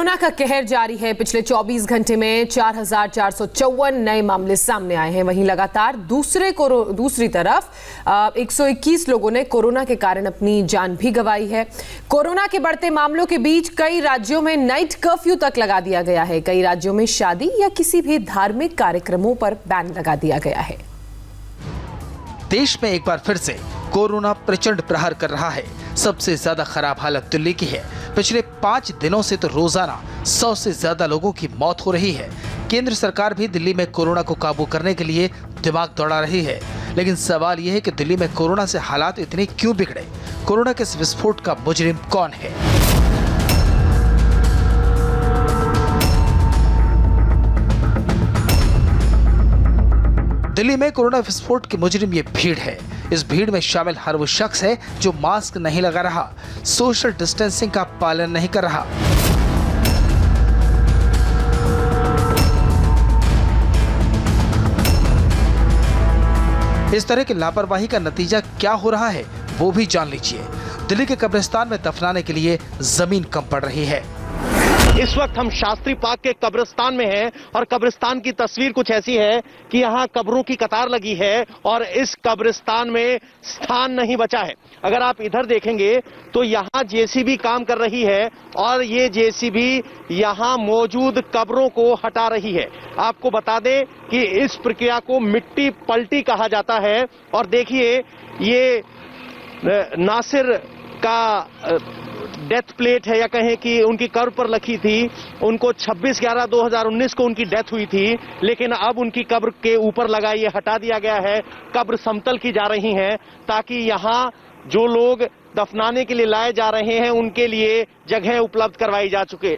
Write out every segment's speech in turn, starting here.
Corona का कहर जारी है। पिछले 24 घंटे में 4,454 नए मामले सामने आए हैं। वहीं लगातार दूसरी तरफ 121 लोगों ने कोरोना के कारण अपनी जान भी गंवाई है। कोरोना के बढ़ते मामलों के बीच कई राज्यों में नाइट कर्फ्यू तक लगा दिया गया है। कई राज्यों में शादी या किसी भी धार्मिक कार्यक्रमों पर बैन लगा दिया गया है। देश में एक बार फिर से कोरोना प्रचंड प्रहार कर रहा है। सबसे ज्यादा खराब हालत दिल्ली की है। पिछले 5 दिनों से तो रोजाना 100 से ज्यादा लोगों की मौत हो रही है। केंद्र सरकार भी दिल्ली में कोरोना को काबू करने के लिए दिमाग दौड़ा रही है, लेकिन सवाल यह है कि दिल्ली में कोरोना से हालात इतने क्यों बिगड़े? कोरोना के इस विस्फोट का मुजरिम कौन है? दिल्ली में कोरोना विस्फोट के मुजरिम ये भीड़ है। इस भीड़ में शामिल हर वो शख्स है जो मास्क नहीं लगा रहा, सोशल डिस्टेंसिंग का पालन नहीं कर रहा। इस तरह की लापरवाही का नतीजा क्या हो रहा है वो भी जान लीजिए। दिल्ली के कब्रिस्तान में दफनाने के लिए जमीन कम पड़ रही है। इस वक्त हम शास्त्री पार्क के कब्रिस्तान में हैं और कब्रिस्तान की तस्वीर कुछ ऐसी है कि यहाँ कब्रों की कतार लगी है और इस कब्रिस्तान में स्थान नहीं बचा है। अगर आप इधर देखेंगे तो यहाँ जेसीबी काम कर रही है और ये जेसीबी यहाँ मौजूद कब्रों को हटा रही है। आपको बता दें कि इस प्रक्रिया को मिट्टी पलटी कहा जाता है। और देखिए ये नासिर का डेथ प्लेट है, या कहें कि उनकी कब्र पर लिखी थी। उनको 26/11/2019 को उनकी डेथ हुई थी, लेकिन अब उनकी कब्र के ऊपर लगा ये हटा दिया गया है। कब्र समतल की जा रही है ताकि यहाँ जो लोग दफनाने के लिए लाए जा रहे हैं उनके लिए जगह उपलब्ध करवाई जा चुके।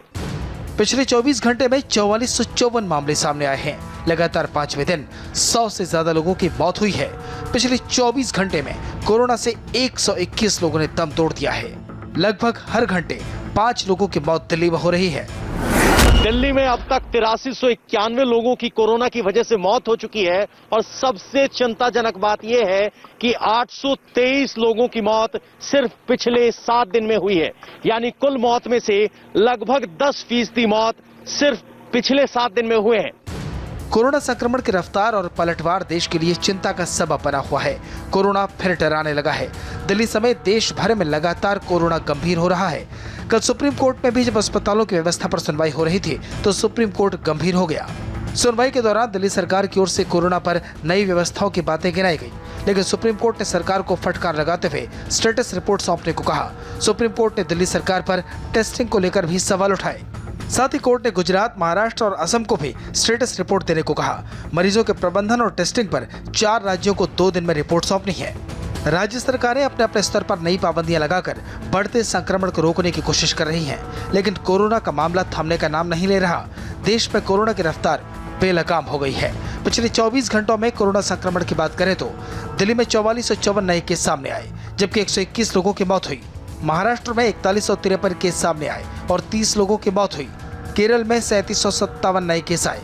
पिछले 24 घंटे में 4454 मामले सामने आए हैं। लगातार 5वें दिन 100 से ज्यादा लोगों की मौत हुई है। पिछले 24 घंटे में कोरोना से 121 लोगों ने दम तोड़ दिया है। लगभग हर घंटे 5 लोगों की मौत दिल्ली में हो रही है। दिल्ली में अब तक 8391 लोगों की कोरोना की वजह से मौत हो चुकी है और सबसे चिंताजनक बात यह है कि 823 लोगों की मौत सिर्फ पिछले 7 दिन में हुई है। यानी कुल मौत में से लगभग 10% मौत सिर्फ पिछले 7 दिन में हुए हैं। कोरोना संक्रमण की रफ्तार और पलटवार देश के लिए चिंता का सबब बना हुआ है। कोरोना फिर डराने लगा है। दिल्ली समेत देश भर में लगातार कोरोना गंभीर हो रहा है। कल सुप्रीम कोर्ट में भी जब अस्पतालों की व्यवस्था पर सुनवाई हो रही थी तो सुप्रीम कोर्ट गंभीर हो गया। सुनवाई के दौरान दिल्ली सरकार की ओर से कोरोना पर नई व्यवस्थाओं की बातें गिनाई गई, लेकिन सुप्रीम कोर्ट ने सरकार को फटकार लगाते हुए स्टेटस रिपोर्ट सौंपने को कहा। सुप्रीम कोर्ट ने दिल्ली सरकार पर टेस्टिंग को लेकर भी सवाल उठाए। साथ ही कोर्ट ने गुजरात, महाराष्ट्र और असम को भी स्टेटस रिपोर्ट देने को कहा। मरीजों के प्रबंधन और टेस्टिंग पर 4 राज्यों को 2 दिन में रिपोर्ट सौंपनी है। राज्य सरकारें अपने अपने स्तर पर नई पाबंदियां लगाकर बढ़ते संक्रमण को रोकने की कोशिश कर रही हैं, लेकिन कोरोना का मामला थमने का नाम नहीं ले रहा। देश में कोरोना की रफ्तार बेलगाम हो गई है। पिछले 24 घंटों में कोरोना संक्रमण की बात करें तो दिल्ली में 4454 नए केस सामने आए, जबकि 121 लोगों की मौत हुई। महाराष्ट्र में 4153 केस सामने आए और 30 लोगों की मौत हुई। केरल में 3757 नए केस आए,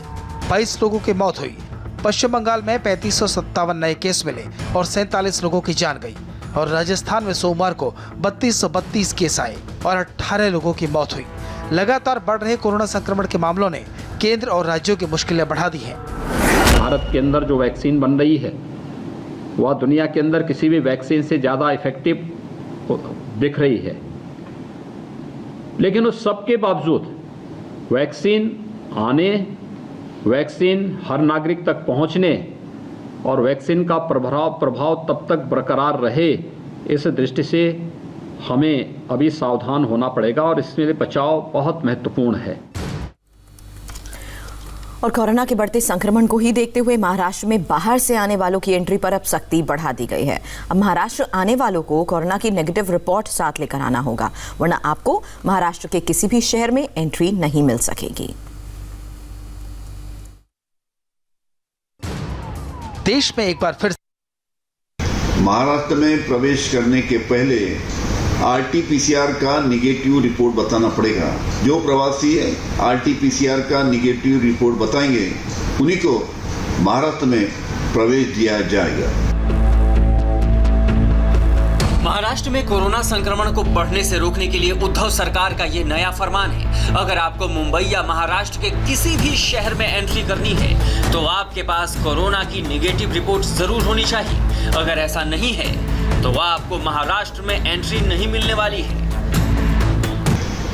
22 लोगों की मौत हुई। पश्चिम बंगाल में 3557 नए केस मिले और 47 लोगों की जान गई। और राजस्थान में सोमवार को 3232 केस आए और 18 लोगों की मौत हुई। लगातार बढ़ रहे कोरोना संक्रमण के मामलों ने केंद्र और राज्यों की मुश्किलें बढ़ा दी हैं। भारत के अंदर जो वैक्सीन बन रही है वह दुनिया के अंदर किसी भी वैक्सीन से ज़्यादा इफेक्टिव दिख रही है, लेकिन उस सब के बावजूद वैक्सीन आने, वैक्सीन हर नागरिक तक पहुंचने और वैक्सीन का प्रभाव तब तक बरकरार रहे, इस दृष्टि से हमें अभी सावधान होना पड़ेगा और इसमें बचाव बहुत महत्वपूर्ण है। और कोरोना के बढ़ते संक्रमण को ही देखते हुए महाराष्ट्र में बाहर से आने वालों की एंट्री पर अब सख्ती बढ़ा दी गई है। अब महाराष्ट्र आने वालों को कोरोना की नेगेटिव रिपोर्ट साथ लेकर आना होगा, वरना आपको महाराष्ट्र के किसी भी शहर में एंट्री नहीं मिल सकेगी। देश में एक बार फिर महाराष्ट्र में प्रवेश करने के पहले RT-PCR का निगेटिव रिपोर्ट बताना पड़ेगा। जो प्रवासी RT-PCR का निगेटिव रिपोर्ट बताएंगे उन्हीं को महाराष्ट्र में प्रवेश दिया जाएगा। महाराष्ट्र में कोरोना संक्रमण को बढ़ने से रोकने के लिए उद्धव सरकार का ये नया फरमान है। अगर आपको मुंबई या महाराष्ट्र के किसी भी शहर में एंट्री करनी है तो आपके पास कोरोना की नेगेटिव रिपोर्ट जरूर होनी चाहिए। अगर ऐसा नहीं है तो आपको महाराष्ट्र में एंट्री नहीं मिलने वाली है।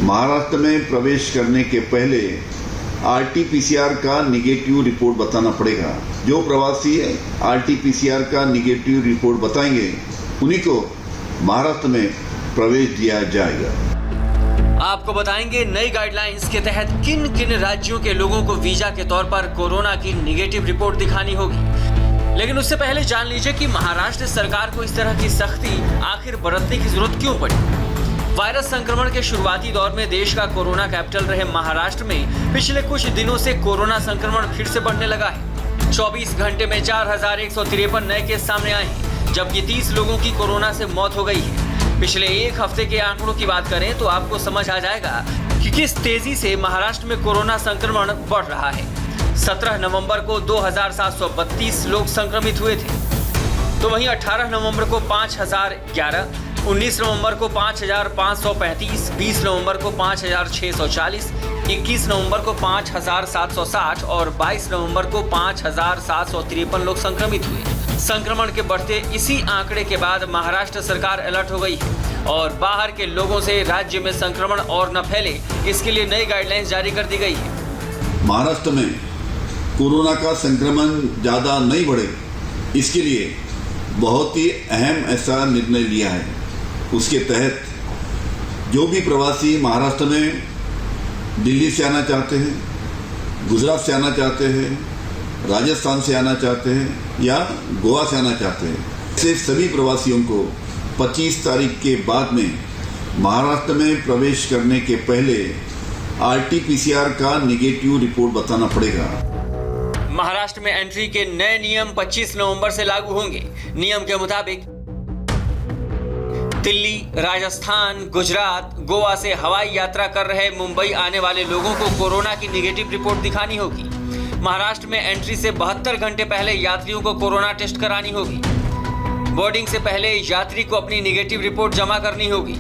महाराष्ट्र में प्रवेश करने के पहले RT-PCR का निगेटिव रिपोर्ट बताना पड़ेगा। जो प्रवासी RT-PCR का निगेटिव रिपोर्ट बताएंगे उन्हीं को महाराष्ट्र में प्रवेश दिया जाएगा। आपको बताएंगे नई गाइडलाइंस के तहत किन किन राज्यों के लोगों को वीजा के तौर पर कोरोना की निगेटिव रिपोर्ट दिखानी होगी। लेकिन उससे पहले जान लीजिए कि महाराष्ट्र सरकार को इस तरह की सख्ती आखिर बरतने की जरूरत क्यों पड़ी। वायरस संक्रमण के शुरुआती दौर में देश का कोरोना कैपिटल रहे महाराष्ट्र में पिछले कुछ दिनों से कोरोना संक्रमण फिर से बढ़ने लगा है। 24 घंटे में 4153 नए केस सामने आए हैं, जबकि 30 लोगों की कोरोना से मौत हो गई है। पिछले एक हफ्ते के आंकड़ों की बात करें तो आपको समझ आ जाएगा कि किस तेजी से महाराष्ट्र में कोरोना संक्रमण बढ़ रहा है। 17 नवंबर को 2732 लोग संक्रमित हुए थे, तो वहीं 18 नवंबर को 5011, 19 नवंबर को 5535, 20 नवंबर को 5640, 21 नवंबर को 5760 और 22 नवंबर को 5753 लोग संक्रमित हुए। संक्रमण के बढ़ते इसी आंकड़े के बाद महाराष्ट्र सरकार अलर्ट हो गई है और बाहर के लोगों से राज्य में संक्रमण और न फैले, इसके लिए नई गाइडलाइंस जारी कर दी गई है। महाराष्ट्र में कोरोना का संक्रमण ज्यादा नहीं बढ़े, इसके लिए बहुत ही अहम ऐसा निर्णय लिया है। उसके तहत जो भी प्रवासी महाराष्ट्र में दिल्ली से आना चाहते हैं, गुजरात से आना चाहते हैं, राजस्थान से आना चाहते हैं या गोवा से आना चाहते हैं, ऐसे सभी प्रवासियों को 25 तारीख के बाद में महाराष्ट्र में प्रवेश करने के पहले RT-PCR का निगेटिव रिपोर्ट बताना पड़ेगा। महाराष्ट्र में एंट्री के नए नियम 25 नवंबर से लागू होंगे। नियम के मुताबिक दिल्ली, राजस्थान, गुजरात, गोवा से हवाई यात्रा कर रहे मुंबई आने वाले लोगों को कोरोना की निगेटिव रिपोर्ट दिखानी होगी। महाराष्ट्र में एंट्री से 72 घंटे पहले यात्रियों को कोरोना टेस्ट करानी होगी। बोर्डिंग से पहले यात्री को अपनी निगेटिव रिपोर्ट जमा करनी होगी।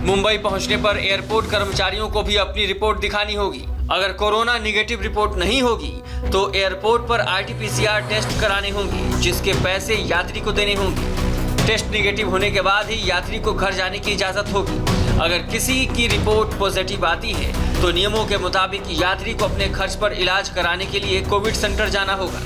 मुंबई पहुंचने पर एयरपोर्ट कर्मचारियों को भी अपनी रिपोर्ट दिखानी होगी। अगर कोरोना निगेटिव रिपोर्ट नहीं होगी तो एयरपोर्ट पर RT-PCR टेस्ट कराने होंगे, जिसके पैसे यात्री को देने होंगे। टेस्ट निगेटिव होने के बाद ही यात्री को घर जाने की इजाजत होगी। अगर किसी की रिपोर्ट पॉजिटिव आती है तो नियमों के मुताबिक यात्री को अपने खर्च पर इलाज कराने के लिए कोविड सेंटर जाना होगा।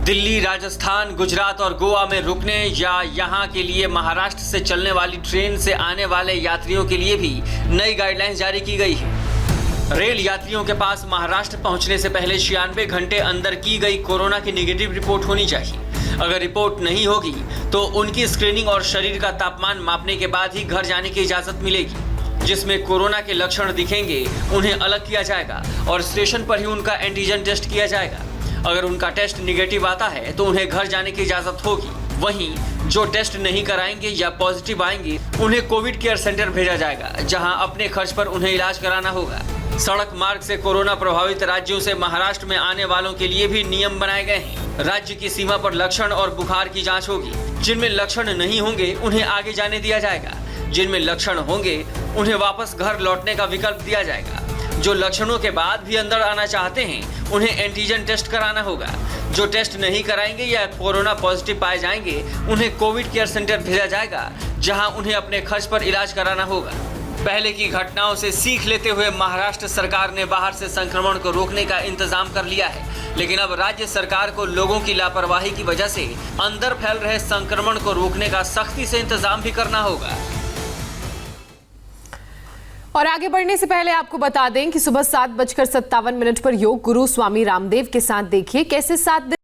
दिल्ली, राजस्थान, गुजरात और गोवा में रुकने या यहां के लिए महाराष्ट्र से चलने वाली ट्रेन से आने वाले यात्रियों के लिए भी नई गाइडलाइंस जारी की गई है। रेल यात्रियों के पास महाराष्ट्र पहुंचने से पहले 96 घंटे अंदर की गई कोरोना की निगेटिव रिपोर्ट होनी चाहिए। अगर रिपोर्ट नहीं होगी तो उनकी स्क्रीनिंग और शरीर का तापमान मापने के बाद ही घर जाने की इजाजत मिलेगी। जिसमें कोरोना के लक्षण दिखेंगे उन्हें अलग किया जाएगा और स्टेशन पर ही उनका एंटीजन टेस्ट किया जाएगा। अगर उनका टेस्ट निगेटिव आता है तो उन्हें घर जाने की इजाजत होगी। वहीं जो टेस्ट नहीं कराएंगे या पॉजिटिव आएंगे उन्हें कोविड केयर सेंटर भेजा जाएगा, जहां अपने खर्च पर उन्हें इलाज कराना होगा। सड़क मार्ग से कोरोना प्रभावित राज्यों से महाराष्ट्र में आने वालों के लिए भी नियम बनाए गए हैं। राज्य की सीमा पर लक्षण और बुखार की जांच होगी। जिनमें लक्षण नहीं होंगे उन्हें आगे जाने दिया जाएगा। जिनमें लक्षण होंगे उन्हें वापस घर लौटने का विकल्प दिया जाएगा। जो लक्षणों के बाद भी अंदर आना चाहते हैं उन्हें एंटीजन टेस्ट कराना होगा। जो टेस्ट नहीं कराएंगे या कोरोना पॉजिटिव पाए जाएंगे उन्हें कोविड केयर सेंटर भेजा जाएगा, जहां उन्हें अपने खर्च पर इलाज कराना होगा। पहले की घटनाओं से सीख लेते हुए महाराष्ट्र सरकार ने बाहर से संक्रमण को रोकने का इंतजाम कर लिया है, लेकिन अब राज्य सरकार को लोगों की लापरवाही की वजह से अंदर फैल रहे संक्रमण को रोकने का सख्ती से इंतजाम भी करना होगा। और आगे बढ़ने से पहले आपको बता दें कि सुबह 7:57 पर योग गुरु स्वामी रामदेव के साथ देखिए कैसे 7 दिन